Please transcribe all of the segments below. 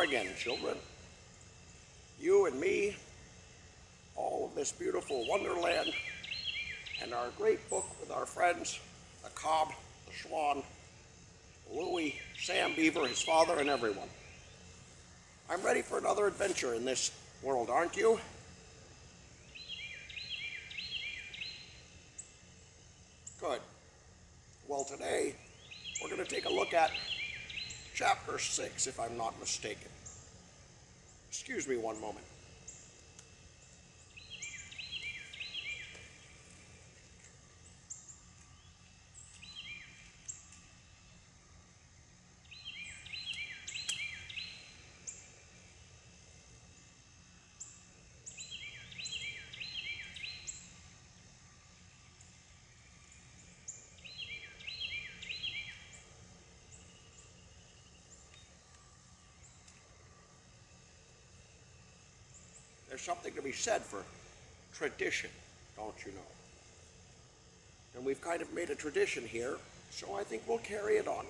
again, children. You and me, all of this beautiful wonderland, and our great book with our friends, the Cobb, the Swan, Louie, Sam Beaver, his father, and everyone. I'm ready for another adventure in this world, aren't you? Good. Well, today, we're going to take a look at Chapter 6, if I'm not mistaken. Excuse me one moment. There's something to be said for tradition, don't you know? And we've kind of made a tradition here, so I think we'll carry it on.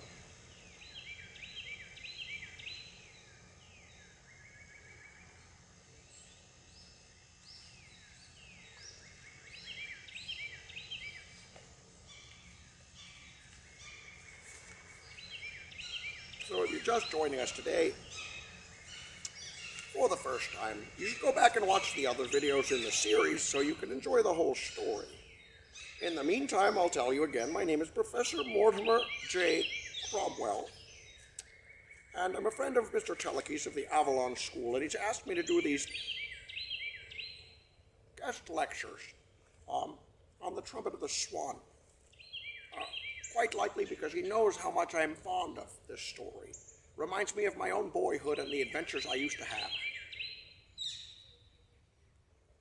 So if you're just joining us today, for the first time, you should go back and watch the other videos in the series so you can enjoy the whole story. In the meantime, I'll tell you again, my name is Professor Mortimer J. Cromwell, and I'm a friend of Mr. Telekes of the Avalon School, and he's asked me to do these guest lectures on the trumpet of the swan. Quite likely because he knows how much I'm fond of this story. Reminds me of my own boyhood and the adventures I used to have.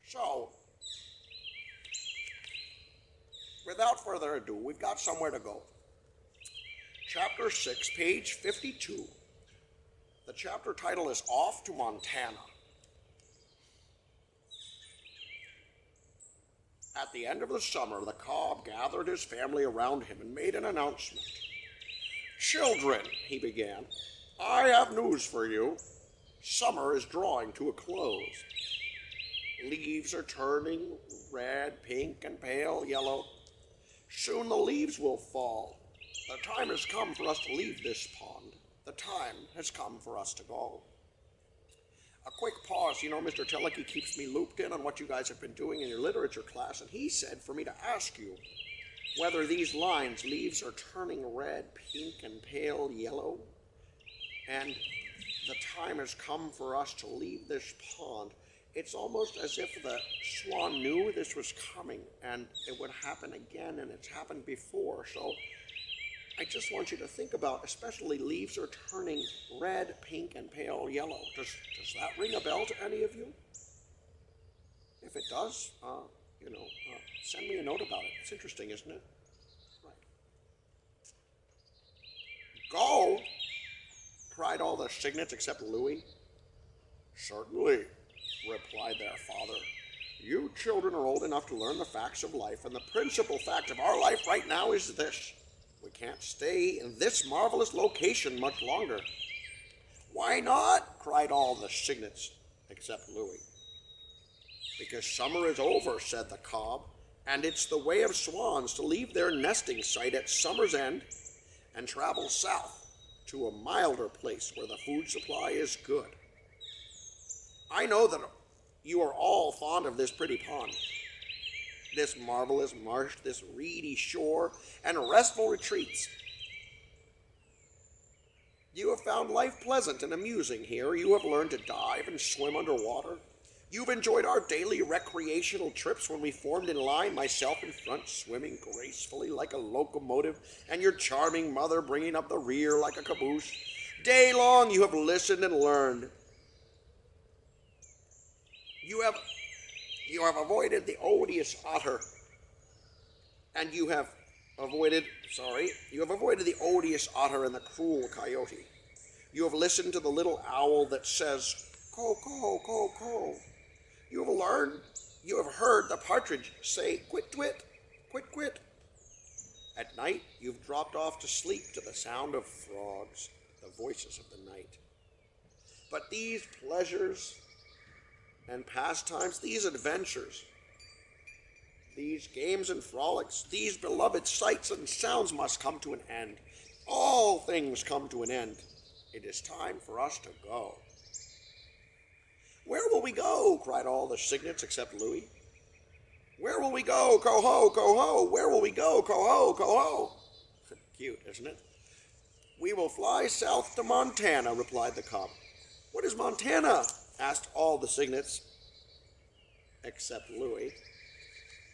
So, without further ado, we've got somewhere to go. Chapter 6, page 52. The chapter title is Off to Montana. At the end of the summer, the Cobb gathered his family around him and made an announcement. "Children," he began, "I have news for you. Summer is drawing to a close. Leaves are turning red, pink, and pale yellow. Soon the leaves will fall. The time has come for us to leave this pond. The time has come for us to go." A quick pause. You know, Mr. Teleke keeps me looped in on what you guys have been doing in your literature class, and he said for me to ask you whether these lines, leaves are turning red, pink, and pale yellow, and the time has come for us to leave this pond. It's almost as if the swan knew this was coming, and it would happen again, and it's happened before. So I just want you to think about, especially leaves are turning red, pink, and pale yellow. Does that ring a bell to any of you? If it does, send me a note about it. It's interesting, isn't it? Right. "Go!" cried all the cygnets except Louie. "Certainly," replied their father. "You children are old enough to learn the facts of life, and the principal fact of our life right now is this. We can't stay in this marvelous location much longer." "Why not?" cried all the cygnets except Louie. "Because summer is over," said the Cobb, "and it's the way of swans to leave their nesting site at summer's end and travel south to a milder place where the food supply is good. I know that you are all fond of this pretty pond, this marvelous marsh, this reedy shore, and restful retreats. You have found life pleasant and amusing here. You have learned to dive and swim underwater. You've enjoyed our daily recreational trips when we formed in line, myself in front, swimming gracefully like a locomotive, and your charming mother bringing up the rear like a caboose. Day long you have listened and learned. You have avoided the odious otter, and you have avoided the odious otter and the cruel coyote. You have listened to the little owl that says, "Co, co, co, co." You have heard the partridge say, "Quit, twit, quit, quit." At night, you've dropped off to sleep to the sound of frogs, the voices of the night. But these pleasures and pastimes, these adventures, these games and frolics, these beloved sights and sounds must come to an end. All things come to an end. It is time for us to go. Where will we go? Cried all the cygnets except Louis. Where will we go? Coho, coho. Where will we go? Coho, coho. Cute, isn't it? We will fly south to Montana, replied the cob. What is Montana? Asked all the cygnets except Louis.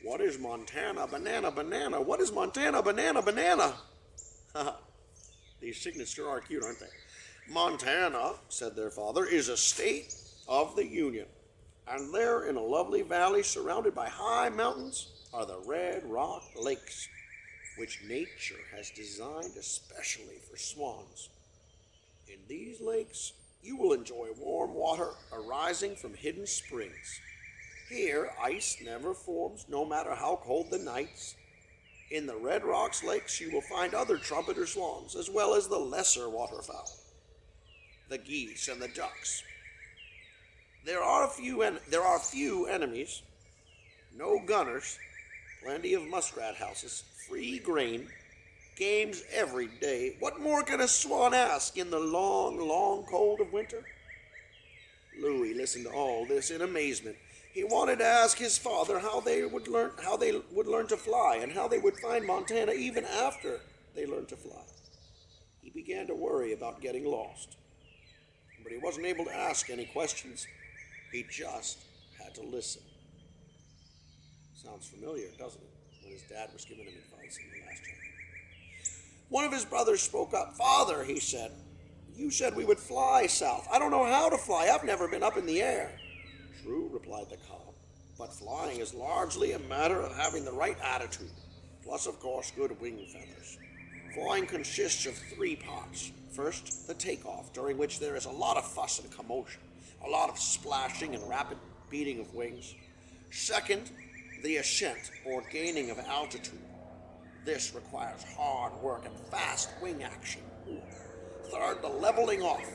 What is Montana? Banana, banana. What is Montana? Banana, banana. These cygnets sure are cute, aren't they? Montana, said their father, is a state of the Union. And there in a lovely valley surrounded by high mountains are the Red Rock Lakes, which nature has designed especially for swans. In these lakes, you will enjoy warm water arising from hidden springs. Here, ice never forms, no matter how cold the nights. In the Red Rocks lakes, you will find other trumpeter swans, as well as the lesser waterfowl, the geese and the ducks. There are few enemies, no gunners, plenty of muskrat houses, free grain, games every day. What more can a swan ask in the long, long cold of winter? Louis listened to all this in amazement. He wanted to ask his father how they would learn to fly and how they would find Montana even after they learned to fly. He began to worry about getting lost, but he wasn't able to ask any questions. He just had to listen. Sounds familiar, doesn't it? When his dad was giving him advice in the last chapter. One of his brothers spoke up. Father, he said, you said we would fly south. I don't know how to fly. I've never been up in the air. True, replied the cob, but flying is largely a matter of having the right attitude, plus, of course, good wing feathers. Flying consists of 3 parts. First, the takeoff, during which there is a lot of fuss and commotion, a lot of splashing and rapid beating of wings. Second, the ascent, or gaining of altitude. This requires hard work and fast wing action. Third, the leveling off,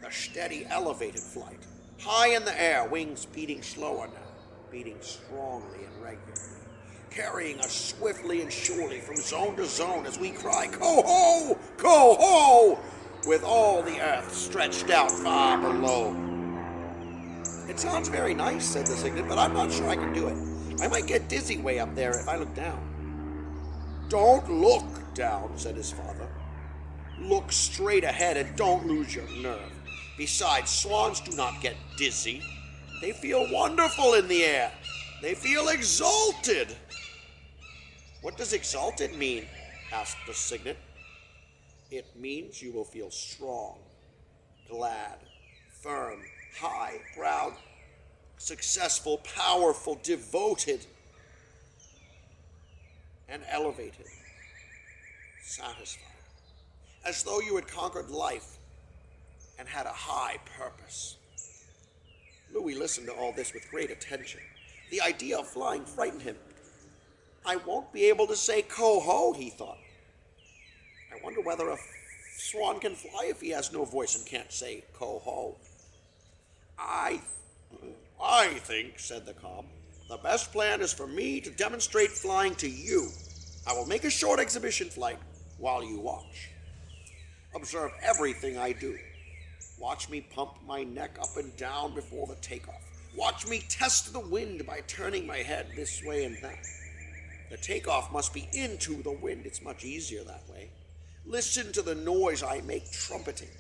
the steady elevated flight. High in the air, wings beating slower now, beating strongly and regularly, carrying us swiftly and surely from zone to zone as we cry, "Coho! Coho!" with all the earth stretched out far below. It sounds very nice, said the cygnet, but I'm not sure I can do it. I might get dizzy way up there if I look down. Don't look down, said his father. Look straight ahead and don't lose your nerve. Besides, swans do not get dizzy. They feel wonderful in the air. They feel exalted. What does exalted mean? Asked the cygnet. It means you will feel strong, glad, firm, high, proud, successful, powerful, devoted, and elevated, satisfied, as though you had conquered life and had a high purpose. Louis listened to all this with great attention. The idea of flying frightened him. I won't be able to say coho, he thought. I wonder whether a swan can fly if he has no voice and can't say coho. I think, said the cob, the best plan is for me to demonstrate flying to you. I will make a short exhibition flight while you watch. Observe everything I do. Watch me pump my neck up and down before the takeoff. Watch me test the wind by turning my head this way and that. The takeoff must be into the wind. It's much easier that way. Listen to the noise I make trumpeting.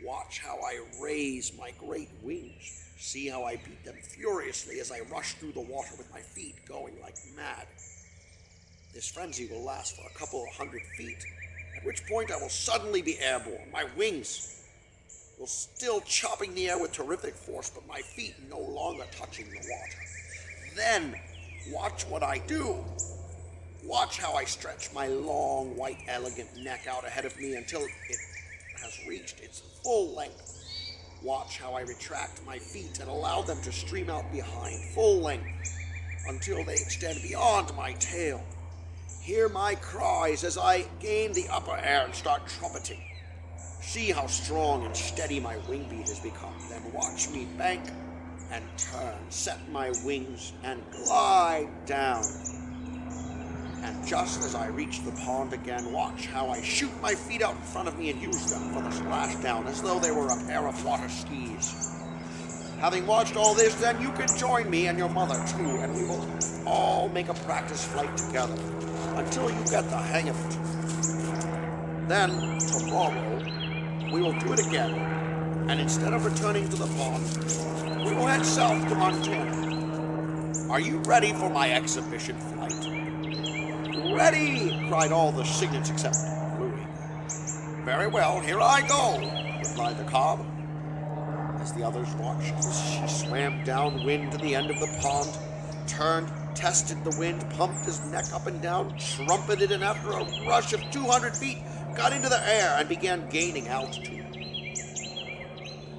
Watch how I raise my great wings. See how I beat them furiously as I rush through the water with my feet going like mad. This frenzy will last for a couple of 100 feet, at which point I will suddenly be airborne. My wings will still chopping the air with terrific force, but my feet no longer touching the water. Then, watch what I do. Watch how I stretch my long, white, elegant neck out ahead of me until it has reached its full length. Watch how I retract my feet and allow them to stream out behind, full length, until they extend beyond my tail. Hear my cries as I gain the upper air and start trumpeting. See how strong and steady my wing beat has become. Then watch me bank and turn, set my wings, and glide down. And just as I reach the pond again, watch how I shoot my feet out in front of me and use them for the splashdown as though they were a pair of water skis. Having watched all this, then you can join me and your mother too, and we will all make a practice flight together until you get the hang of it. Then, tomorrow, we will do it again, and instead of returning to the pond, we will head south to Montana. Are you ready for my exhibition flight? Ready! Cried all the cygnets except Louie. Very well, here I go, replied the cob. As the others watched, she swam downwind to the end of the pond, turned, tested the wind, pumped his neck up and down, trumpeted, and after a rush of 200 feet, got into the air and began gaining altitude.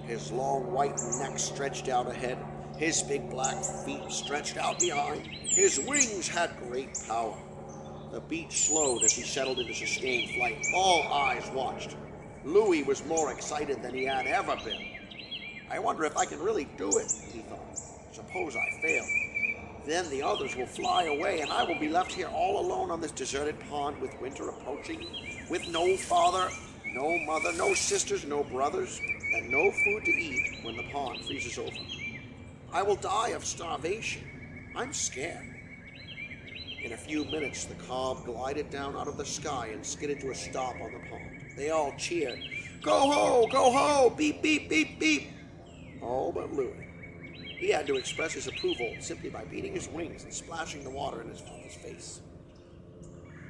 His long white neck stretched out ahead, his big black feet stretched out behind, his wings had great power. The beat slowed as he settled into sustained flight. All eyes watched. Louis was more excited than he had ever been. I wonder if I can really do it, he thought. Suppose I fail. Then the others will fly away, and I will be left here all alone on this deserted pond with winter approaching, with no father, no mother, no sisters, no brothers, and no food to eat when the pond freezes over. I will die of starvation. I'm scared. In a few minutes, the cob glided down out of the sky and skidded to a stop on the pond. They all cheered, "Go ho! Go ho! Beep, beep, beep, beep!" All but Louis. He had to express his approval simply by beating his wings and splashing the water in his father's face.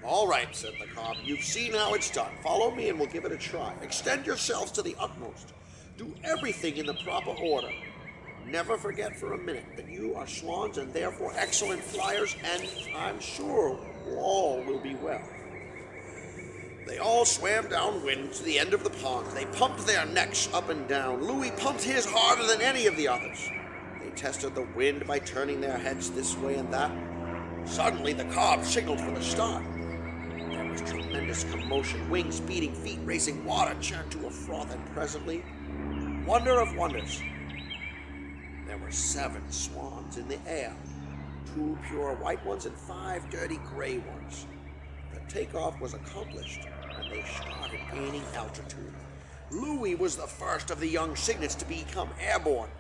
"All right," said the cob. "You've seen how it's done. Follow me and we'll give it a try. Extend yourselves to the utmost. Do everything in the proper order. Never forget for a minute that you are swans and therefore excellent flyers, and I'm sure all will be well." They all swam downwind to the end of the pond. They pumped their necks up and down. Louis pumped his harder than any of the others. They tested the wind by turning their heads this way and that. Suddenly, the cob signaled for the start. There was tremendous commotion. Wings beating, feet racing, water churned to a froth, and presently, wonder of wonders, there were 7 swans in the air, 2 pure white ones and 5 dirty gray ones. The takeoff was accomplished, and they started gaining altitude. Louis was the first of the young cygnets to become airborne,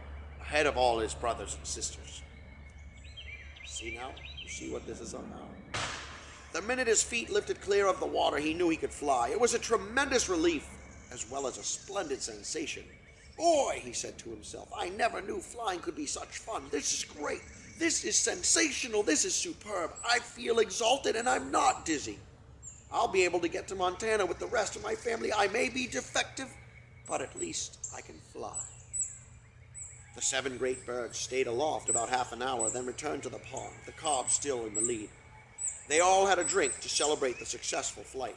ahead of all his brothers and sisters. See now? You see what this is about? The minute his feet lifted clear of the water, he knew he could fly. It was a tremendous relief, as well as a splendid sensation. "Boy," he said to himself, "I never knew flying could be such fun. This is great. This is sensational. This is superb. I feel exalted, and I'm not dizzy. I'll be able to get to Montana with the rest of my family. I may be defective, but at least I can fly." The 7 great birds stayed aloft about half an hour, then returned to the pond, the cob still in the lead. They all had a drink to celebrate the successful flight.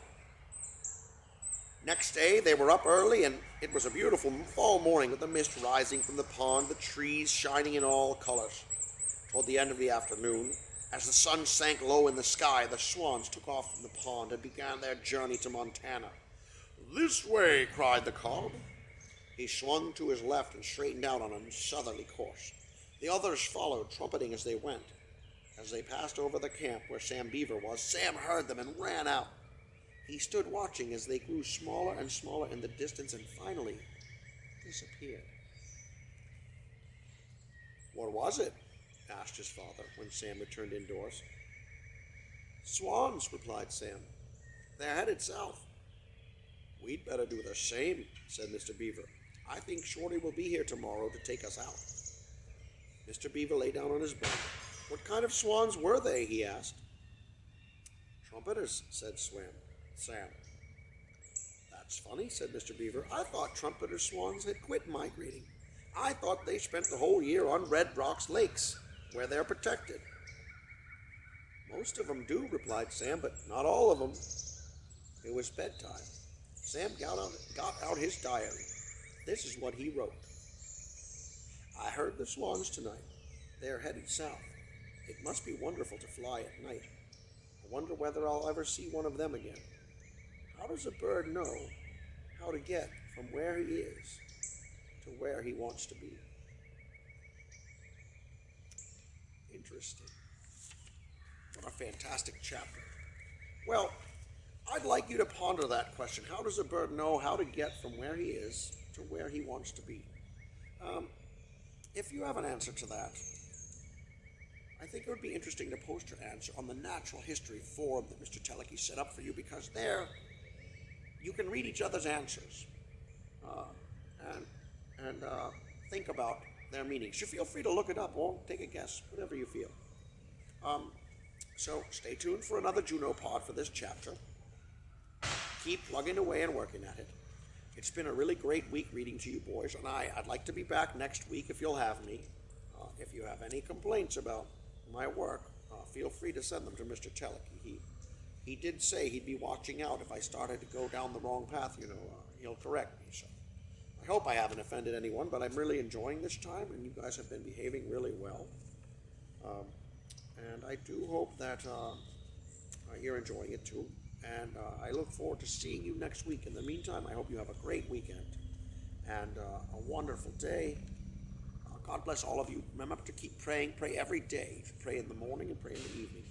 Next day, they were up early, and it was a beautiful fall morning with the mist rising from the pond, the trees shining in all colors. Toward the end of the afternoon, as the sun sank low in the sky, the swans took off from the pond and began their journey to Montana. "This way!" cried the cob. He swung to his left and straightened out on a southerly course. The others followed, trumpeting as they went. As they passed over the camp where Sam Beaver was, Sam heard them and ran out. He stood watching as they grew smaller and smaller in the distance and finally disappeared. "What was it?" asked his father when Sam returned indoors. "Swans," replied Sam. "They're headed south." "We'd better do the same," said Mr. Beaver. "I think Shorty will be here tomorrow to take us out." Mr. Beaver lay down on his bed. "What kind of swans were they?" he asked. "Trumpeters," said Sam. "That's funny," said Mr. Beaver. "I thought trumpeter swans had quit migrating. I thought they spent the whole year on Red Rocks lakes, where they're protected." "Most of them do," replied Sam, "but not all of them." It was bedtime. Sam got out his diary. This is what he wrote. "I heard the swans tonight. They are headed south. It must be wonderful to fly at night. I wonder whether I'll ever see one of them again. How does a bird know how to get from where he is to where he wants to be. Interesting. What a fantastic chapter. Well, I'd like you to ponder that question. How does a bird know how to get from where he is to where he wants to be? If you have an answer to that, I think it would be interesting to post your answer on the natural history forum that Mr. Teleke set up for you, because there you can read each other's answers and think about their meanings. So feel free to look it up or take a guess, whatever you feel. So stay tuned for another Juno Pod for this chapter. Keep plugging away and working at it. It's been a really great week reading to you boys, and I'd like to be back next week if you'll have me. If you have any complaints about my work, feel free to send them to Mr. Teleke. He did say he'd be watching out if I started to go down the wrong path, he'll correct me. So I hope I haven't offended anyone, but I'm really enjoying this time, and you guys have been behaving really well. And I do hope that you're enjoying it too. And I look forward to seeing you next week. In the meantime, I hope you have a great weekend and a wonderful day. God bless all of you. Remember to keep praying. Pray every day. Pray in the morning and pray in the evening.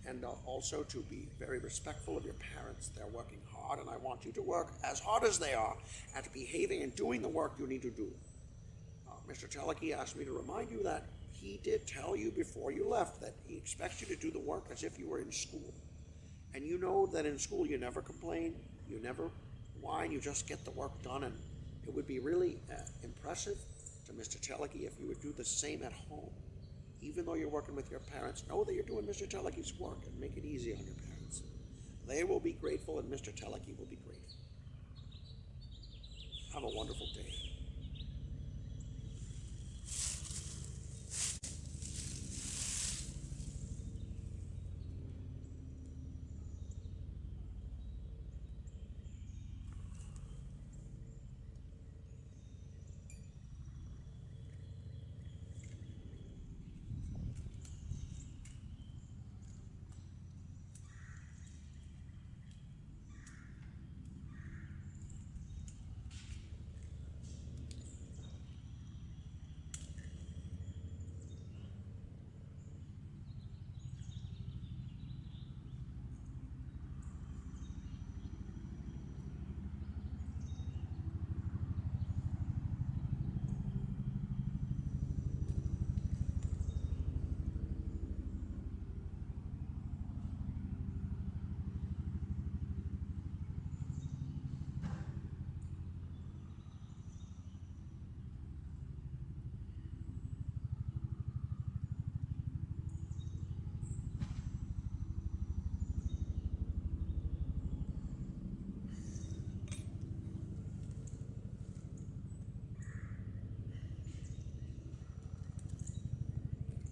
And also to be very respectful of your parents. They're working hard, and I want you to work as hard as they are at behaving and doing the work you need to do. Mr. Teleke asked me to remind you that he did tell you before you left that he expects you to do the work as if you were in school. And you know that in school you never complain, you never whine, you just get the work done. And it would be really impressive to Mr. Teleke if you would do the same at home. Even though you're working with your parents, know that you're doing Mr. Teleke's work and make it easy on your parents. They will be grateful and Mr. Teleke will be grateful. Have a wonderful day.